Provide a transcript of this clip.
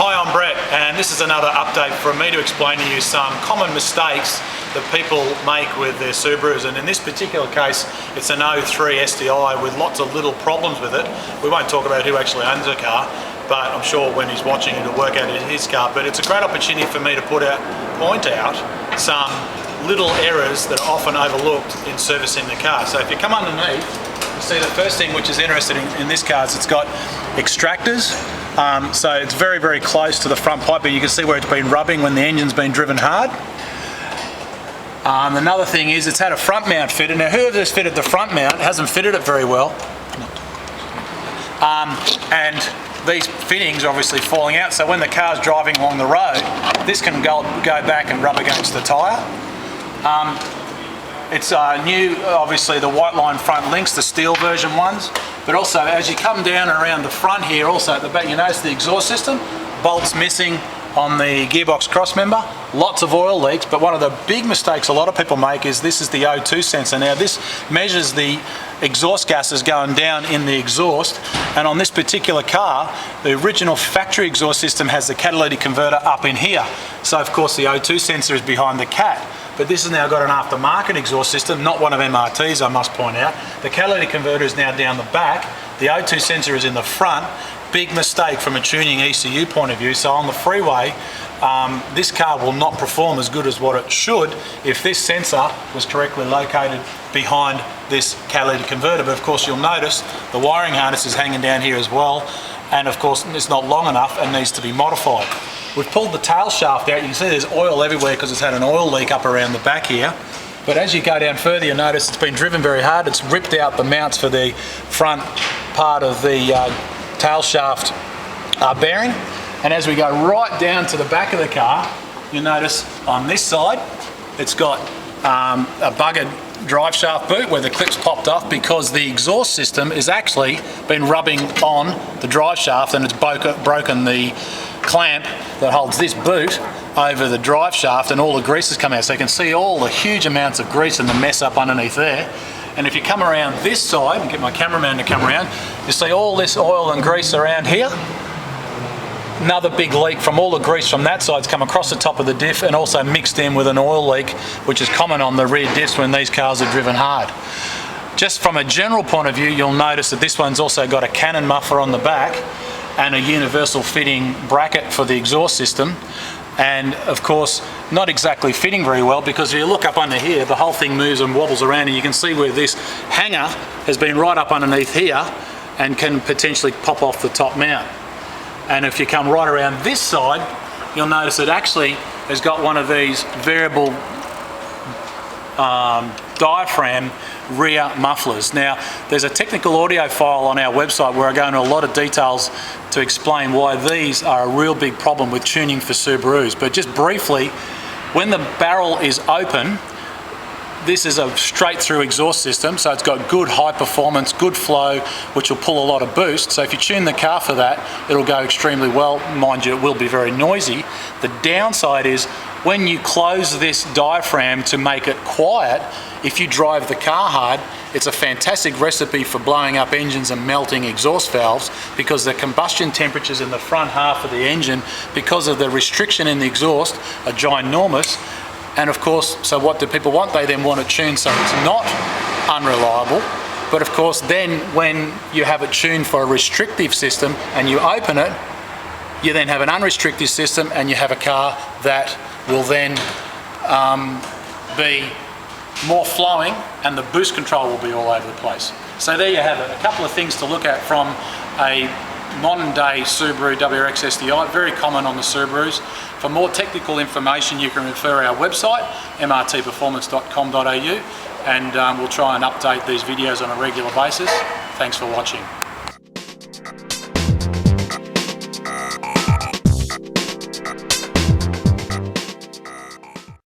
Hi, I'm Brett, and this is another update from me to explain to you some common mistakes that people make with their Subarus, and in this particular case it's an 03 STI with lots of little problems with it. We won't talk about who actually owns the car, but I'm sure when he's watching it'll work out it's his car. But it's a great opportunity for me to point out some little errors that are often overlooked in servicing the car. So if you come underneath, you see the first thing which is interesting in this car is it's got extractors. So it's very, very close to the front pipe, but you can see where it's been rubbing when the engine's been driven hard. Another thing is it's had a front mount fitted. Now whoever's fitted the front mount hasn't fitted it very well. And these fittings are obviously falling out, so when the car's driving along the road, this can go back and rub against the tyre. It's new, obviously, the white line front links, the steel version ones, but also as you come down and around the front here, also at the back, you notice the exhaust system, bolts missing on the gearbox cross member, lots of oil leaks. But one of the big mistakes a lot of people make is this is the O2 sensor. Now this measures the exhaust gases going down in the exhaust, and on this particular car the original factory exhaust system has the catalytic converter up in here, so of course the O2 sensor is behind the cat. But this has now got an aftermarket exhaust system, not one of MRT's, I must point out. The catalytic converter is now down the back, the O2 sensor is in the front. Big mistake from a tuning ECU point of view. So on the freeway, this car will not perform as good as what it should if this sensor was correctly located behind this catalytic converter. But of course you'll notice the wiring harness is hanging down here as well, and of course it's not long enough and needs to be modified. We've pulled the tail shaft out. You can see there's oil everywhere because it's had an oil leak up around the back here. But as you go down further, you notice it's been driven very hard. It's ripped out the mounts for the front part of the tail shaft bearing. And as we go right down to the back of the car, you notice on this side it's got a buggered drive shaft boot where the clips popped off because the exhaust system has actually been rubbing on the drive shaft, and it's broken the clamp that holds this boot over the drive shaft, and all the grease has come out. So you can see all the huge amounts of grease and the mess up underneath there. And if you come around this side and get my cameraman to come around, you see all this oil and grease around here. Another big leak from all the grease from that side's come across the top of the diff and also mixed in with an oil leak, which is common on the rear diffs when these cars are driven hard. Just from a general point of view, you'll notice that this one's also got a Canon muffler on the back and a universal fitting bracket for the exhaust system. And of course not exactly fitting very well, because if you look up under here the whole thing moves and wobbles around, and you can see where this hanger has been right up underneath here and can potentially pop off the top mount. And if you come right around this side, you'll notice it actually has got one of these variable diaphragm rear mufflers. Now there's a technical audio file on our website where I go into a lot of details to explain why these are a real big problem with tuning for Subarus. But just briefly, when the barrel is open, this is a straight through exhaust system, so it's got good high performance, good flow, which will pull a lot of boost. So if you tune the car for that, it'll go extremely well. Mind you, it will be very noisy. The downside is when you close this diaphragm to make it quiet, if you drive the car hard, it's a fantastic recipe for blowing up engines and melting exhaust valves, because the combustion temperatures in the front half of the engine, because of the restriction in the exhaust, are ginormous. And of course, so what do people want? They then want it tuned so it's not unreliable. But of course, then when you have it tuned for a restrictive system and you open it, you then have an unrestricted system and you have a car that will then be more flowing, and the boost control will be all over the place. So there you have it, a couple of things to look at from a modern day Subaru WRX STI, very common on the Subarus. For more technical information you can refer our website, mrtperformance.com.au, and we'll try and update these videos on a regular basis. Thanks for watching.